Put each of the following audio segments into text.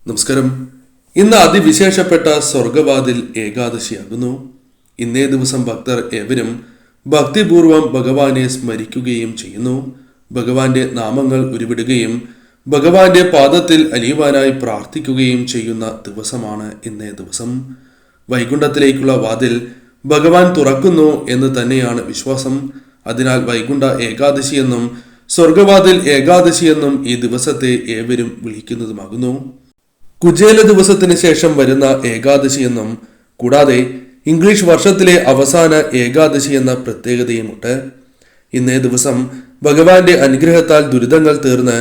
നമസ്കാരം. ഇന്ന് അതിവിശേഷപ്പെട്ട സ്വർഗവാതിൽ ഏകാദശിയാകുന്നു. ഇന്നേ ദിവസം ഭക്തർ ഏവരും ഭക്തിപൂർവം ഭഗവാനെ സ്മരിക്കുകയും ചെയ്യുന്നു. ഭഗവാന്റെ നാമങ്ങൾ ഉരുവിടുകയും ഭഗവാന്റെ പാദത്തിൽ അലിയുവാനായി പ്രാർത്ഥിക്കുകയും ചെയ്യുന്ന ദിവസമാണ് ഇന്നേ ദിവസം. വൈകുണ്ഠത്തിലേക്കുള്ള വാതിൽ ഭഗവാൻ തുറക്കുന്നു എന്ന് തന്നെയാണ് വിശ്വാസം. അതിനാൽ വൈകുണ്ഠ ഏകാദശി എന്നും സ്വർഗവാതിൽ ഏകാദശി എന്നും ഈ ദിവസത്തെ ഏവരും വിളിക്കുന്നതുമാകുന്നു. കുചേല ദിവസത്തിന് ശേഷം വരുന്ന ഏകാദശി എന്നും കൂടാതെ ഇംഗ്ലീഷ് വർഷത്തിലെ അവസാന ഏകാദശി എന്ന പ്രത്യേകതയുമുണ്ട്. ഇന്നേ ദിവസം ഭഗവാന്റെ അനുഗ്രഹത്താൽ ദുരിതങ്ങൾ തീർന്ന്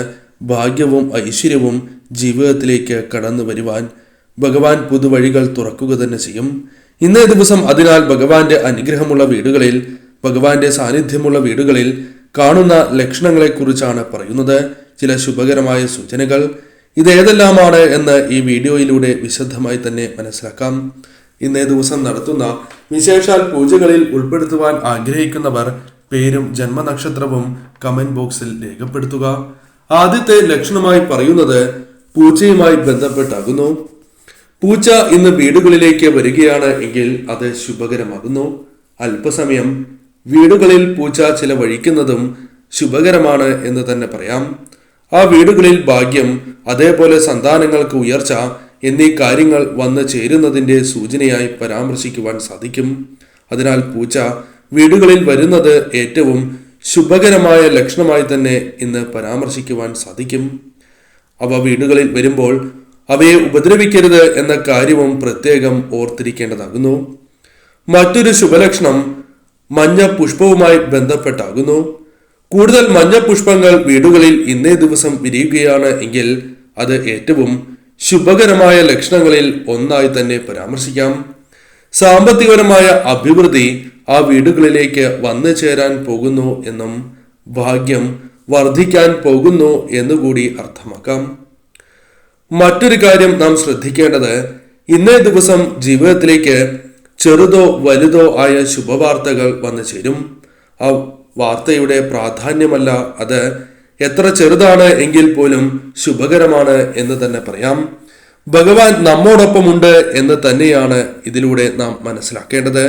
ഭാഗ്യവും ഐശ്വര്യവും ജീവിതത്തിലേക്ക് കടന്നു വരുവാൻ ഭഗവാൻ പുതുവഴികൾ തുറക്കുക തന്നെ ചെയ്യും. ഇന്നേ ദിവസം അതിനാൽ ഭഗവാന്റെ അനുഗ്രഹമുള്ള വീടുകളിൽ, ഭഗവാന്റെ സാന്നിധ്യമുള്ള വീടുകളിൽ കാണുന്ന ലക്ഷണങ്ങളെക്കുറിച്ചാണ് പറയുന്നത്. ചില ശുഭകരമായ സൂചനകൾ ഇതേതെല്ലാമാണ് എന്ന് ഈ വീഡിയോയിലൂടെ വിശദമായി തന്നെ മനസ്സിലാക്കാം. ഇന്നേ ദിവസം നടത്തുന്ന വിശേഷാൽ പൂജകളിൽ ഉൾപ്പെടുത്തുവാൻ ആഗ്രഹിക്കുന്നവർ പേരും ജന്മനക്ഷത്രവും കമന്റ് ബോക്സിൽ രേഖപ്പെടുത്തുക. ആദ്യത്തെ ലക്ഷണമായി പറയുന്നത് പൂച്ചയുമായി ബന്ധപ്പെട്ടാകുന്നു. പൂച്ച ഇന്ന് വീടുകളിലേക്ക് വരികയാണ് എങ്കിൽ അത് ശുഭകരമാകുന്നു. അല്പസമയം വീടുകളിൽ പൂച്ച ചിലവഴിക്കുന്നതും ശുഭകരമാണ് എന്ന് തന്നെ പറയാം. ആ വീടുകളിൽ ഭാഗ്യം, അതേപോലെ സന്താനങ്ങൾക്ക് ഉയർച്ച എന്നീ കാര്യങ്ങൾ വന്നു ചേരുന്നതിന്റെ സൂചനയായി പരാമർശിക്കുവാൻ സാധിക്കും. അതിനാൽ പൂച്ച വീടുകളിൽ വരുന്നത് ഏറ്റവും ശുഭകരമായ ലക്ഷണമായി തന്നെ ഇന്ന് പരാമർശിക്കുവാൻ സാധിക്കും. അവ വീടുകളിൽ വരുമ്പോൾ അവയെ ഉപദ്രവിക്കരുത് എന്ന കാര്യവും പ്രത്യേകം ഓർത്തിരിക്കേണ്ടതാകുന്നു. മറ്റൊരു ശുഭലക്ഷണം മഞ്ഞ പുഷ്പവുമായി ബന്ധപ്പെട്ടാകുന്നു. കൂടുതൽ മഞ്ഞ പുഷ്പങ്ങൾ വീടുകളിൽ ഇന്നേ ദിവസം വിരിയുകയാണ് എങ്കിൽ അത് ഏറ്റവും ശുഭകരമായ ലക്ഷണങ്ങളിൽ ഒന്നായി തന്നെ പരാമർശിക്കാം. സാമ്പത്തികപരമായ അഭിവൃദ്ധി ആ വീടുകളിലേക്ക് വന്നു ചേരാൻ പോകുന്നു എന്നും ഭാഗ്യം വർദ്ധിക്കാൻ പോകുന്നു എന്നുകൂടി അർത്ഥമാക്കാം. മറ്റൊരു കാര്യം നാം ശ്രദ്ധിക്കേണ്ടത്, ഇന്നേ ദിവസം ജീവിതത്തിലേക്ക് ചെറുതോ വലുതോ ആയ ശുഭവാർത്തകൾ വന്നു ചേരും. ആ വാർത്തയുടെ പ്രാധാന്യമല്ല അത് എത്ര ചെറുതാണ് എങ്കിൽ പോലും ശുഭകരമാണ് എന്ന് തന്നെ പറയാം. ഭഗവാൻ നമ്മോടൊപ്പമുണ്ട് എന്ന് തന്നെയാണ് ഇതിലൂടെ നാം മനസ്സിലാക്കേണ്ടത്.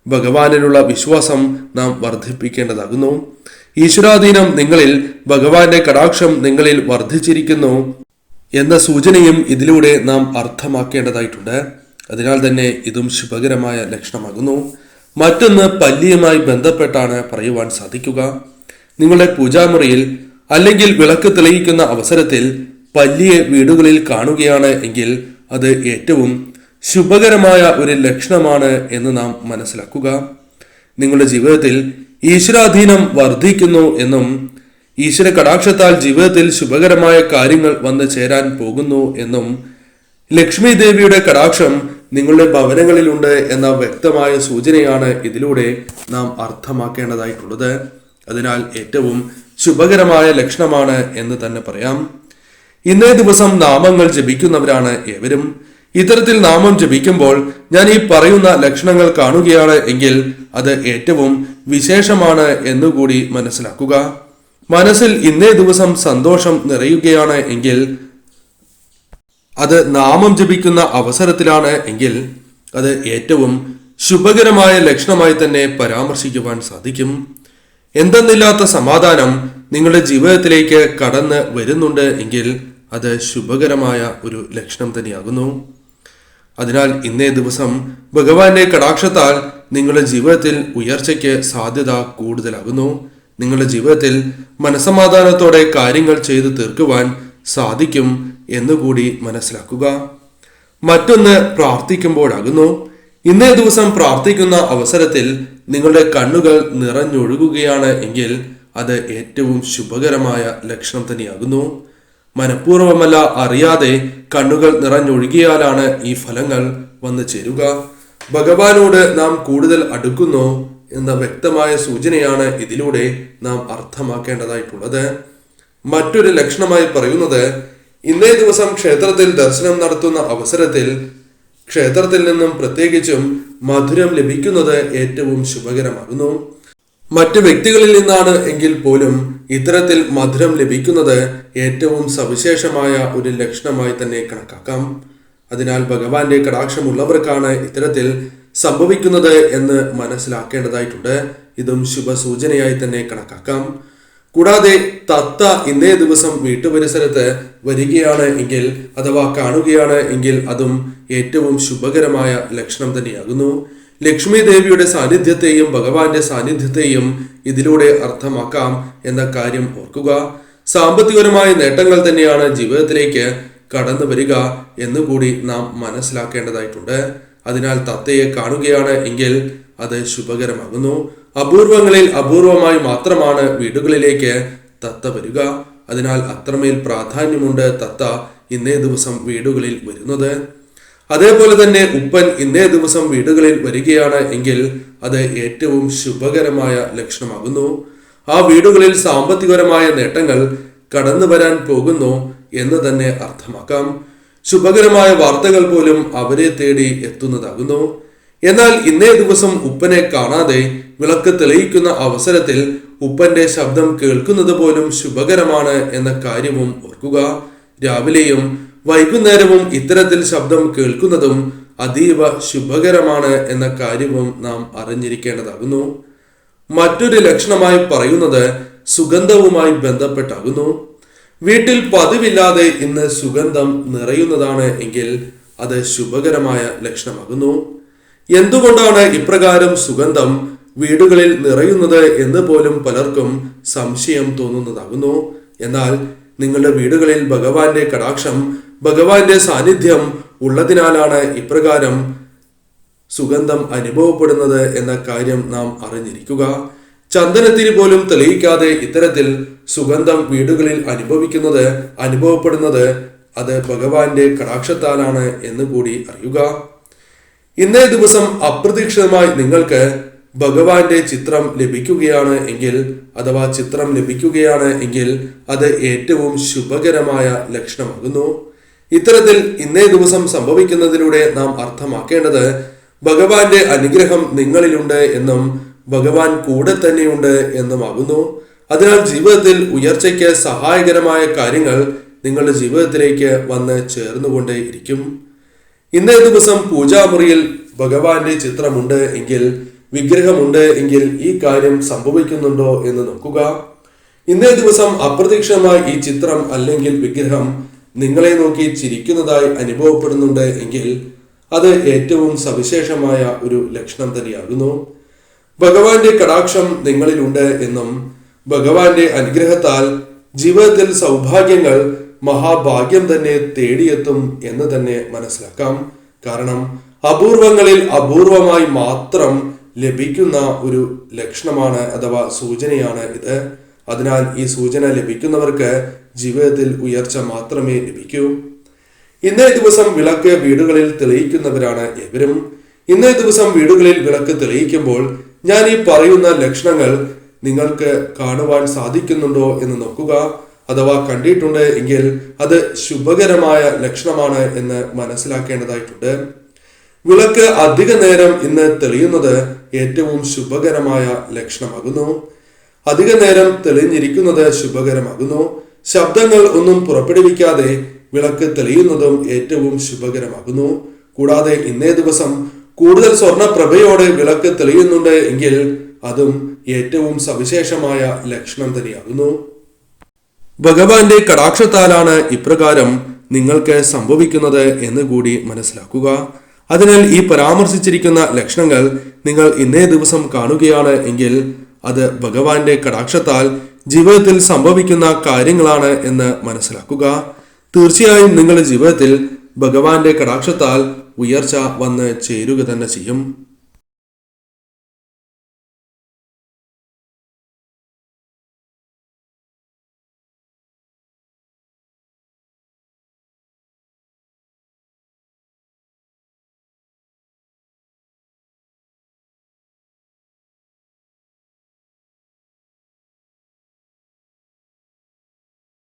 ഭഗവാനിലുള്ള വിശ്വാസം നാം വർദ്ധിപ്പിക്കേണ്ടതാകുന്നു. ഈശ്വരാധീനം നിങ്ങളിൽ, ഭഗവാന്റെ കടാക്ഷം നിങ്ങളിൽ വർദ്ധിച്ചിരിക്കുന്നു എന്ന സൂചനയും ഇതിലൂടെ നാം അർത്ഥമാക്കേണ്ടതായിട്ടുണ്ട്. അതിനാൽ തന്നെ ഇതും ശുഭകരമായ ലക്ഷണമാകുന്നു. മറ്റൊന്ന് പല്ലിയുമായി ബന്ധപ്പെട്ടാണ് പറയുവാൻ സാധിക്കുക. നിങ്ങളുടെ പൂജാമുറിയിൽ അല്ലെങ്കിൽ വിളക്ക് തെളിയിക്കുന്ന അവസരത്തിൽ പല്ലിയെ വീടുകളിൽ കാണുകയാണ് എങ്കിൽ അത് ഏറ്റവും ശുഭകരമായ ഒരു ലക്ഷണമാണ് എന്ന് നാം മനസ്സിലാക്കുക. നിങ്ങളുടെ ജീവിതത്തിൽ ഈശ്വരാധീനം വർദ്ധിക്കുന്നു എന്നും ഈശ്വര കടാക്ഷത്താൽ ജീവിതത്തിൽ ശുഭകരമായ കാര്യങ്ങൾ വന്നു ചേരാൻ പോകുന്നു എന്നും ലക്ഷ്മി ദേവിയുടെ കടാക്ഷം നിങ്ങളുടെ ഭവനങ്ങളിലുണ്ട് എന്ന വ്യക്തമായ സൂചനയാണ് ഇതിലൂടെ നാം അർത്ഥമാക്കേണ്ടതായിട്ടുള്ളത്. അതിനാൽ ഏറ്റവും ശുഭകരമായ ലക്ഷണമാണ് എന്ന് തന്നെ പറയാം. ഇന്നേ ദിവസം നാമങ്ങൾ ജപിക്കുന്നവരാണ് ഏവരും. ഇത്തരത്തിൽ നാമം ജപിക്കുമ്പോൾ ഞാൻ ഈ പറയുന്ന ലക്ഷണങ്ങൾ കാണുകയാണ് എങ്കിൽ അത് ഏറ്റവും വിശേഷമാണ് എന്നുകൂടി മനസ്സിലാക്കുക. മനസ്സിൽ ഇന്നേ ദിവസം സന്തോഷം നിറയുകയാണ് എങ്കിൽ അത് നാമം ജപിക്കുന്ന അവസരത്തിലാണ് എങ്കിൽ അത് ഏറ്റവും ശുഭകരമായ ലക്ഷണമായി തന്നെ പരാമർശിക്കുവാൻ സാധിക്കും. എന്തെന്നില്ലാത്ത സമാധാനം നിങ്ങളുടെ ജീവിതത്തിലേക്ക് കടന്ന് വരുന്നുണ്ട് എങ്കിൽ അത് ശുഭകരമായ ഒരു ലക്ഷണം തന്നെയാകുന്നു. അതിനാൽ ഇന്നേ ദിവസം ഭഗവാന്റെ കടാക്ഷത്താൽ നിങ്ങളുടെ ജീവിതത്തിൽ ഉയർച്ചയ്ക്ക് സാധ്യത കൂടുതലാകുന്നു. നിങ്ങളുടെ ജീവിതത്തിൽ മനസമാധാനത്തോടെ കാര്യങ്ങൾ ചെയ്തു തീർക്കുവാൻ സാധിക്കും എന്നുകൂടി മനസ്സിലാക്കുക. മറ്റൊന്ന് പ്രാർത്ഥിക്കുമ്പോഴാകുന്നു. ഇന്നേ ദിവസം പ്രാർത്ഥിക്കുന്ന അവസരത്തിൽ നിങ്ങളുടെ കണ്ണുകൾ നിറഞ്ഞൊഴുകുകയാണ് എങ്കിൽ അത് ഏറ്റവും ശുഭകരമായ ലക്ഷണം തന്നെയാകുന്നു. മനഃപൂർവ്വമല്ല, അറിയാതെ കണ്ണുകൾ നിറഞ്ഞൊഴുകിയാലാണ് ഈ ഫലങ്ങൾ വന്നു ചേരുക. ഭഗവാനോട് നാം കൂടുതൽ അടുക്കുന്നു എന്ന വ്യക്തമായ സൂചനയാണ് ഇതിലൂടെ നാം അർത്ഥമാക്കേണ്ടതായിട്ടുള്ളത്. മറ്റൊരു ലക്ഷണമായി പറയുന്നത്, ഇന്നേ ദിവസം ക്ഷേത്രത്തിൽ ദർശനം നടത്തുന്ന അവസരത്തിൽ ക്ഷേത്രത്തിൽ നിന്നും പ്രത്യേകിച്ചും മധുരം ലഭിക്കുന്നത് ഏറ്റവും ശുഭകരമാകുന്നു. മറ്റു വ്യക്തികളിൽ നിന്നാണ് എങ്കിൽ പോലും ഇത്തരത്തിൽ മധുരം ലഭിക്കുന്നത് ഏറ്റവും സവിശേഷമായ ഒരു ലക്ഷണമായി തന്നെ കണക്കാക്കാം. അതിനാൽ ഭഗവാന്റെ കടാക്ഷമുള്ളവർക്കാണ് ഇത്തരത്തിൽ സംഭവിക്കുന്നത് എന്ന് മനസ്സിലാക്കേണ്ടതായിട്ടുണ്ട്. ഇതും ശുഭസൂചനയായി തന്നെ കണക്കാക്കാം. കൂടാതെ തത്ത ഇന്നേ ദിവസം വീട്ടുപരിസരത്ത് വരികയാണ് എങ്കിൽ അഥവാ കാണുകയാണ് എങ്കിൽ അതും ഏറ്റവും ശുഭകരമായ ലക്ഷണം തന്നെയാകുന്നു. ലക്ഷ്മി ദേവിയുടെ സാന്നിധ്യത്തെയും ഭഗവാന്റെ സാന്നിധ്യത്തെയും ഇതിലൂടെ അർത്ഥമാക്കാം എന്ന കാര്യം ഓർക്കുക. സാമ്പത്തികപരമായ നേട്ടങ്ങൾ തന്നെയാണ് ജീവിതത്തിലേക്ക് കടന്നു വരിക എന്നുകൂടി നാം മനസ്സിലാക്കേണ്ടതായിട്ടുണ്ട്. അതിനാൽ തത്തയെ കാണുകയാണ് എങ്കിൽ അത് ശുഭകരമാകുന്നു. അപൂർവങ്ങളിൽ അപൂർവമായി മാത്രമാണ് വീടുകളിലേക്ക് തത്ത വരിക. അതിനാൽ അത്രമേൽ പ്രാധാന്യമുണ്ട് തത്ത ഇന്നേ ദിവസം വീടുകളിൽ വരുന്നത്. അതേപോലെ തന്നെ ഉപ്പൻ ഇന്നേ ദിവസം വീടുകളിൽ വരികയാണ് എങ്കിൽ അത് ഏറ്റവും ശുഭകരമായ ലക്ഷണമാകുന്നു. ആ വീടുകളിൽ സാമ്പത്തികപരമായ നേട്ടങ്ങൾ കടന്നു വരാൻ പോകുന്നു എന്ന് തന്നെ അർത്ഥമാക്കാം. ശുഭകരമായ വാർത്തകൾ പോലും അവരെ തേടി എത്തുന്നതാകുന്നു. എന്നാൽ ഇന്നേ ദിവസം ഉപ്പനെ കാണാതെ വിളക്ക് തെളിയിക്കുന്ന അവസരത്തിൽ ഉപ്പന്റെ ശബ്ദം കേൾക്കുന്നത് പോലും ശുഭകരമാണ് എന്ന കാര്യവും ഓർക്കുക. രാവിലെയും വൈകുന്നേരവും ഇത്തരത്തിൽ ശബ്ദം കേൾക്കുന്നതും അതീവ ശുഭകരമാണ് എന്ന കാര്യവും നാം അറിഞ്ഞിരിക്കേണ്ടതാകുന്നു. മറ്റൊരു ലക്ഷണമായി പറയുന്നത് സുഗന്ധവുമായി ബന്ധപ്പെട്ടാകുന്നു. വീട്ടിൽ പതിവില്ലാതെ ഇന്ന് സുഗന്ധം നിറയുന്നതാണ് എങ്കിൽ അത് ശുഭകരമായ ലക്ഷണമാകുന്നു. എന്തുകൊണ്ടാണ് ഇപ്രകാരം സുഗന്ധം വീടുകളിൽ നിറയുന്നത് എന്ന് പോലും പലർക്കും സംശയം തോന്നുന്നതാകുന്നു. എന്നാൽ നിങ്ങളുടെ വീടുകളിൽ ഭഗവാന്റെ കടാക്ഷം, ഭഗവാന്റെ സാന്നിധ്യം ഉള്ളതിനാലാണ് ഇപ്രകാരം സുഗന്ധം അനുഭവപ്പെടുന്നത് എന്ന കാര്യം നാം അറിഞ്ഞിരിക്കുക. ചന്ദനത്തിരി പോലും തെളിയിക്കാതെ ഇത്തരത്തിൽ സുഗന്ധം വീടുകളിൽ അനുഭവപ്പെടുന്നത് അത് ഭഗവാന്റെ കടാക്ഷത്താലാണ് എന്ന് കൂടി അറിയുക. ഇന്നേ ദിവസം അപ്രതീക്ഷിതമായി നിങ്ങൾക്ക് ഭഗവാന്റെ ചിത്രം ലഭിക്കുകയാണ് എങ്കിൽ അഥവാ ചിത്രം ലഭിക്കുകയാണ് എങ്കിൽ അത് ഏറ്റവും ശുഭകരമായ ലക്ഷണമാകുന്നു. ഇത്തരത്തിൽ ഇന്നേ ദിവസം സംഭവിക്കുന്നതിലൂടെ നാം അർത്ഥമാക്കേണ്ടത് ഭഗവാന്റെ അനുഗ്രഹം നിങ്ങളിലുണ്ട് എന്നും ഭഗവാൻ കൂടെ തന്നെയുണ്ട് എന്നുമാകുന്നു. അതിനാൽ ജീവിതത്തിൽ ഉയർച്ചയ്ക്ക് സഹായകരമായ കാര്യങ്ങൾ നിങ്ങളുടെ ജീവിതത്തിലേക്ക് വന്ന് ചേർന്നുകൊണ്ടേ ഇരിക്കും. ഇന്നേ ദിവസം പൂജാമുറിയിൽ ഭഗവാന്റെ ചിത്രമുണ്ട് എങ്കിൽ, വിഗ്രഹമുണ്ട് എങ്കിൽ ഈ കാര്യം സംഭവിക്കുന്നുണ്ടോ എന്ന് നോക്കുക. ഇന്നേ ദിവസം അപ്രതീക്ഷിതമായി ഈ ചിത്രം അല്ലെങ്കിൽ വിഗ്രഹം നിങ്ങളെ നോക്കി ചിരിക്കുന്നതായി അനുഭവപ്പെടുന്നുണ്ട് എങ്കിൽ അത് ഏറ്റവും സവിശേഷമായ ഒരു ലക്ഷണം തന്നെയാകുന്നു. ഭഗവാന്റെ കടാക്ഷം നിങ്ങളിലുണ്ട് എന്നും ഭഗവാന്റെ അനുഗ്രഹത്താൽ ജീവിതത്തിൽ സൗഭാഗ്യങ്ങൾ മഹാഭാഗ്യം തന്നെ തേടിയെത്തും എന്ന് തന്നെ മനസ്സിലാക്കാം. കാരണം അപൂർവങ്ങളിൽ അപൂർവമായി മാത്രം ലഭിക്കുന്ന ഒരു ലക്ഷണമാണ് അഥവാ സൂചനയാണ് ഇത്. അതിനാൽ ഈ സൂചന ലഭിക്കുന്നവർക്ക് ജീവിതത്തിൽ ഉയർച്ച മാത്രമേ ലഭിക്കൂ. ഇന്നേ ദിവസം വിളക്ക് വീടുകളിൽ തെളിയിക്കുന്നവരാണ് ഏവരും. ഇന്നേ ദിവസം വീടുകളിൽ വിളക്ക് തെളിയിക്കുമ്പോൾ ഞാൻ ഈ പറയുന്ന ലക്ഷണങ്ങൾ നിങ്ങൾക്ക് കാണുവാൻ സാധിക്കുന്നുണ്ടോ എന്ന് നോക്കുക. അഥവാ കണ്ടിട്ടുണ്ട് എങ്കിൽ അത് ശുഭകരമായ ലക്ഷണമാണ് എന്ന് മനസ്സിലാക്കേണ്ടതായിട്ടുണ്ട്. വിളക്ക് അധിക നേരം ഇന്ന് തെളിയുന്നത് ഏറ്റവും ശുഭകരമായ ലക്ഷണമാകുന്നു. അധിക നേരം തെളിഞ്ഞിരിക്കുന്നത് ശുഭകരമാകുന്നു. ശബ്ദങ്ങൾ ഒന്നും പുറപ്പെടുവിക്കാതെ വിളക്ക് തെളിയുന്നതും ഏറ്റവും ശുഭകരമാകുന്നു. കൂടാതെ ഇന്നേ ദിവസം കൂടുതൽ സ്വർണപ്രഭയോടെ വിളക്ക് തെളിയുന്നുണ്ട് എങ്കിൽ അതും ഏറ്റവും സവിശേഷമായ ലക്ഷണം തന്നെയാകുന്നു. ഭഗവാന്റെ കടാക്ഷത്താലാണ് ഇപ്രകാരം നിങ്ങൾക്ക് സംഭവിക്കുന്നത് എന്ന് കൂടി മനസ്സിലാക്കുക. അതിനാൽ ഈ പരാമർശിച്ചിരിക്കുന്ന ലക്ഷണങ്ങൾ നിങ്ങൾ ഇന്നേ ദിവസം കാണുകയാണ് എങ്കിൽ അത് ഭഗവാന്റെ കടാക്ഷത്താൽ ജീവിതത്തിൽ സംഭവിക്കുന്ന കാര്യങ്ങളാണ് എന്ന് മനസ്സിലാക്കുക. തീർച്ചയായും നിങ്ങളുടെ ജീവിതത്തിൽ ഭഗവാന്റെ കടാക്ഷത്താൽ ഉയർച്ച വന്ന് ചേരുക തന്നെ ചെയ്യും.